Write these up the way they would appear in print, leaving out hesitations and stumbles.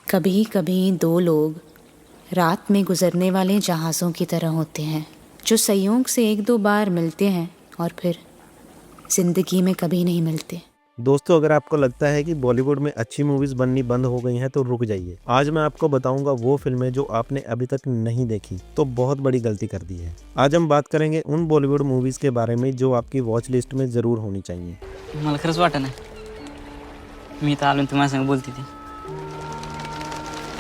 कभी कभी दो लोग रात में गुजरने वाले जहाज़ों की तरह होते हैं, जो संयोग से एक दो बार मिलते हैं और फिर ज़िंदगी में कभी नहीं मिलते। दोस्तों, अगर आपको लगता है कि बॉलीवुड में अच्छी मूवीज बननी बंद हो गई हैं तो रुक जाइए। आज मैं आपको बताऊंगा वो फिल्में जो आपने अभी तक नहीं देखी तो बहुत बड़ी गलती कर दी है। आज हम बात करेंगे उन बॉलीवुड मूवीज के बारे में जो आपकी वॉच लिस्ट में जरूर होनी चाहिए। मला खरंच वाटत नाही, मी तर आलो तुम्हाला संग बोलती थी।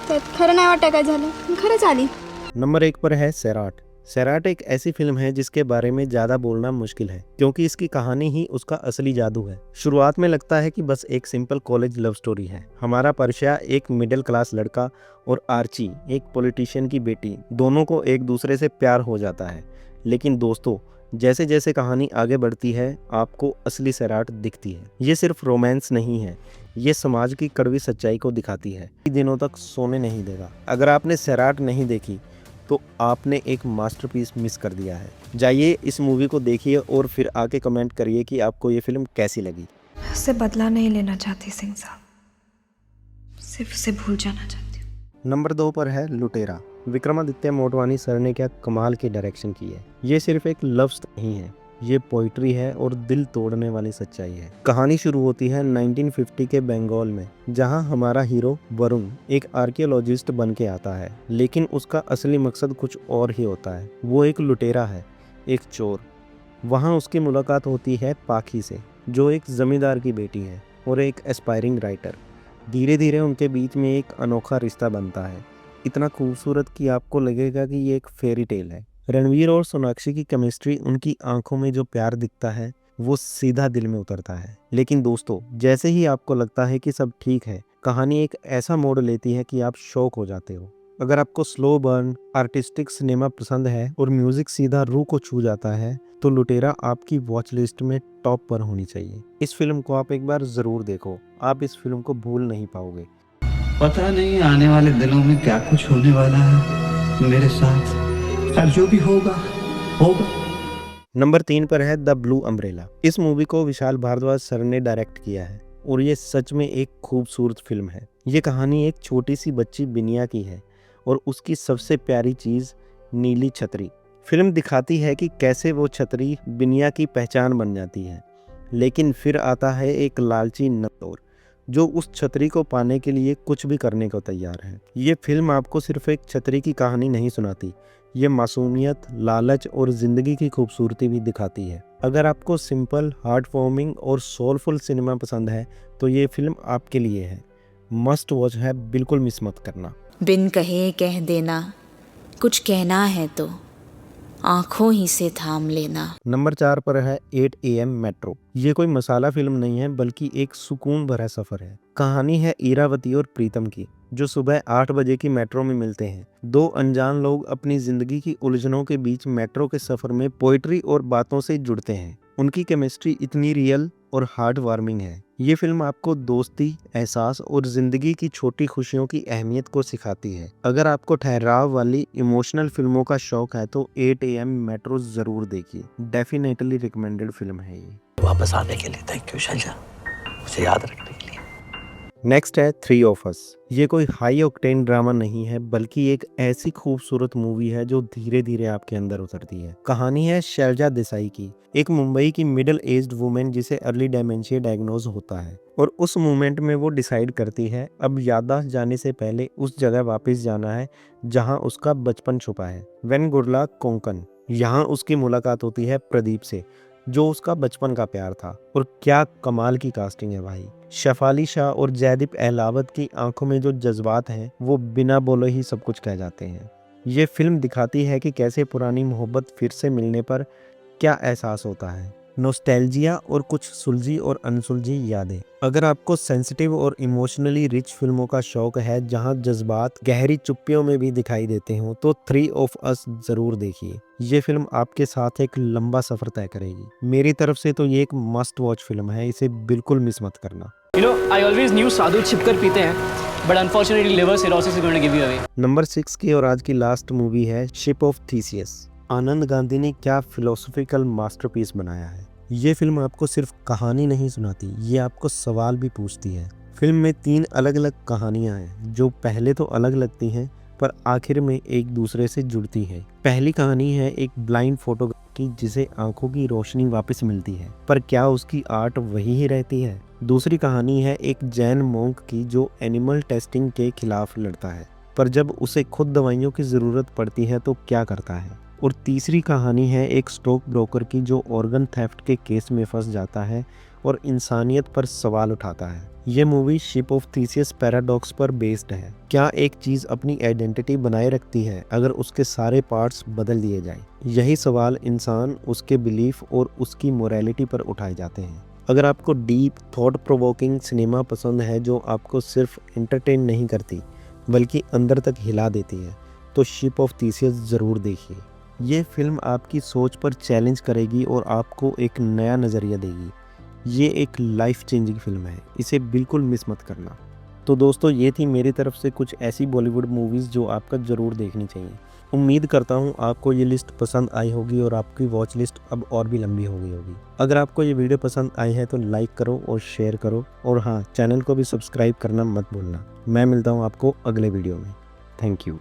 त्यात खरं नाही वाटत काय झालं, मी खरंच आली। नंबर 1 पर है सैराट। सैराट एक ऐसी फिल्म है जिसके बारे में ज्यादा बोलना मुश्किल है, क्योंकि इसकी कहानी ही उसका असली जादू है। शुरुआत में लगता है कि बस एक सिंपल कॉलेज लव स्टोरी है। हमारा परिचय एक मिडिल क्लास लड़का और आर्ची एक पॉलिटिशियन की बेटी, दोनों को एक दूसरे से प्यार हो जाता है। लेकिन दोस्तों, जैसे जैसे कहानी आगे बढ़ती है आपको असली सैराट दिखती है। ये सिर्फ रोमांस नहीं है, ये समाज की कड़वी सच्चाई को दिखाती है। दिनों तक सोने नहीं देगा। अगर आपने सैराट नहीं देखी तो आपने एक मास्टरपीस मिस कर दिया है। जाइए इस मूवी को देखिए और फिर आके कमेंट करिए कि आपको ये फिल्म कैसी लगी। मैं उससे बदला नहीं लेना चाहती सिंह साहब, सिर्फ उसे भूल जाना चाहती हूँ। नंबर 2 पर है लुटेरा। विक्रमादित्य मोटवानी सर ने क्या कमाल की डायरेक्शन की है। ये सिर्फ एक लफ्ज नहीं है, ये पोइट्री है और दिल तोड़ने वाली सच्चाई है। कहानी शुरू होती है 1950 के बंगाल में, जहां हमारा हीरो वरुण एक आर्कियोलॉजिस्ट बन के आता है, लेकिन उसका असली मकसद कुछ और ही होता है। वो एक लुटेरा है, एक चोर। वहां उसकी मुलाकात होती है पाखी से, जो एक जमींदार की बेटी है और एक एस्पायरिंग राइटर। धीरे धीरे उनके बीच में एक अनोखा रिश्ता बनता है, इतना खूबसूरत कि आपको लगेगा कि ये एक फेरी टेल है। रणवीर और सोनाक्षी की केमिस्ट्री, उनकी आंखों में जो प्यार दिखता है वो सीधा दिल में उतरता है। लेकिन दोस्तों, जैसे ही आपको लगता है कि सब ठीक है, कहानी एक ऐसा मोड़ लेती है कि आप शॉक हो जाते हो। अगर आपको स्लो बर्न, आर्टिस्टिक सिनेमा पसंद है और म्यूजिक सीधा रूह को छू जाता है तो लुटेरा आपकी वॉच लिस्ट में टॉप पर होनी चाहिए। इस फिल्म को आप एक बार जरूर देखो, आप इस फिल्म को भूल नहीं पाओगे। पता नहीं आने वाले दिनों में क्या कुछ होने वाला है मेरे साथ। खैर, जो भी होगा होगा। नंबर 3 पर है द ब्लू अम्ब्रेला। इस मूवी को विशाल भारद्वाज सर ने डायरेक्ट किया है और ये सच में एक खूबसूरत फिल्म है। ये कहानी एक छोटी सी बच्ची बिनिया की है और उसकी सबसे प्यारी चीज़ नीली छतरी। फिल्म दिखाती है कि कैसे वो छतरी बिनिया की पहचान बन जाती है, लेकिन फिर आता है एक लालची नटोर जो उस छतरी को पाने के लिए कुछ भी करने को तैयार है। ये फिल्म आपको सिर्फ एक छतरी की कहानी नहीं सुनाती, ये मासूमियत, लालच और जिंदगी की खूबसूरती भी दिखाती है। अगर आपको सिंपल, हार्ट वार्मिंग और सोलफुल सिनेमा पसंद है तो ये फिल्म आपके लिए है। मस्ट वॉच है, बिल्कुल मिस मत करना। बिन कहे कह देना, कुछ कहना है तो आंखों ही से थाम लेना। नंबर 4 पर है 8 AM मेट्रो। ये कोई मसाला फिल्म नहीं है, बल्कि एक सुकून भरा सफर है। कहानी है इरावती और प्रीतम की, जो सुबह 8 बजे की मेट्रो में मिलते हैं। दो अनजान लोग अपनी जिंदगी की उलझनों के बीच मेट्रो के सफर में पोइट्री और बातों से जुड़ते हैं। उनकी केमिस्ट्री इतनी रियल और हार्ट वार्मिंग है। ये फिल्म आपको दोस्ती, एहसास और जिंदगी की छोटी खुशियों की अहमियत को सिखाती है। अगर आपको ठहराव वाली इमोशनल फिल्मों का शौक है तो 8 AM मेट्रो जरूर देखिए। डेफिनेटली रिकमेंडेड फिल्म है ये। वापस आने के लिए थैंक यू शैलजा, मुझे याद रखने के लिए। नेक्स्ट है 3 ऑफ अस। ये कोई हाई ऑक्टेन ड्रामा नहीं है, बल्कि एक ऐसी खूबसूरत मूवी है जो धीरे धीरे आपके अंदर उतरती है। कहानी है शैलजा देसाई की, एक मुंबई की मिडिल एज्ड वुमेन जिसे अर्ली डेमेंशिया डायग्नोज होता है और उस मोमेंट में वो डिसाइड करती है अब याददाश्त जाने से पहले उस जगह वापस जाना है जहाँ उसका बचपन छुपा है। वेनगुर्ला कोंकण। यहाँ उसकी मुलाकात होती है प्रदीप से, जो उसका बचपन का प्यार था। और क्या कमाल की कास्टिंग है भाई। शेफाली शाह और जयदीप अहलावत की आंखों में जो जज्बात हैं वो बिना बोले ही सब कुछ कह जाते हैं। ये फिल्म दिखाती है कि कैसे पुरानी मोहब्बत फिर से मिलने पर क्या एहसास होता है। नोस्टैल्जिया और कुछ सुलझी और अनसुलझी यादें। अगर आपको सेंसिटिव और इमोशनली रिच फिल्मों का शौक है जहां जज्बात गहरी चुप्पियों में भी दिखाई देते हो तो 3 ऑफ अस जरूर देखिए। ये फिल्म आपके साथ एक लंबा सफर तय करेगी। मेरी तरफ से तो ये एक मस्ट वॉच फिल्म है, इसे बिल्कुल मिस मत करना। You know, I always knew साधु छिपकर पीते हैं, but unfortunately liver cirrhosis is going to give you away. Number 6 की और आज की लास्ट मूवी है शिप ऑफ थीसियस। आनंद गांधी ने क्या फिलोसॉफिकल मास्टरपीस बनाया है। ये फिल्म आपको सिर्फ कहानी नहीं सुनाती, ये आपको सवाल भी पूछती है। फिल्म में 3 अलग-अलग कहानियां हैं जो पहले तो अलग लगती हैं पर आखिर में एक दूसरे से जुड़ती है। पहली कहानी है एक ब्लाइंड फोटोग्राफर की जिसे आंखों की रोशनी वापस मिलती है, पर क्या उसकी आर्ट वही ही रहती है। दूसरी कहानी है एक जैन मोंक की जो एनिमल टेस्टिंग के खिलाफ लड़ता है, पर जब उसे खुद दवाइयों की ज़रूरत पड़ती है तो क्या करता है। और तीसरी कहानी है एक स्टॉक ब्रोकर की जो ऑर्गन थेफ्ट के केस में फंस जाता है और इंसानियत पर सवाल उठाता है। यह movie ship of Theseus paradox पर बेस्ड है। क्या एक चीज़ अपनी आइडेंटिटी बनाए रखती है अगर उसके सारे पार्ट्स बदल दिए जाए? यही सवाल इंसान, उसके बिलीफ और उसकी मोरालिटी पर उठाए जाते हैं। अगर आपको डीप थॉट प्रोवोकिंग सिनेमा पसंद है जो आपको सिर्फ एंटरटेन नहीं करती बल्कि अंदर तक हिला देती है, तो शिप ऑफ थीसियस ज़रूर देखिए। ये फिल्म आपकी सोच पर चैलेंज करेगी और आपको एक नया नज़रिया देगी। ये एक लाइफ चेंजिंग फिल्म है, इसे बिल्कुल मिस मत करना। तो दोस्तों, ये थी मेरी तरफ से कुछ ऐसी बॉलीवुड मूवीज़ जो आपका ज़रूर देखनी चाहिए। उम्मीद करता हूँ आपको ये लिस्ट पसंद आई होगी और आपकी वॉच लिस्ट अब और भी लंबी हो गई होगी। अगर आपको ये वीडियो पसंद आई है तो लाइक करो और शेयर करो, और हाँ, चैनल को भी सब्सक्राइब करना मत भूलना। मैं मिलता हूँ आपको अगले वीडियो में। Thank you.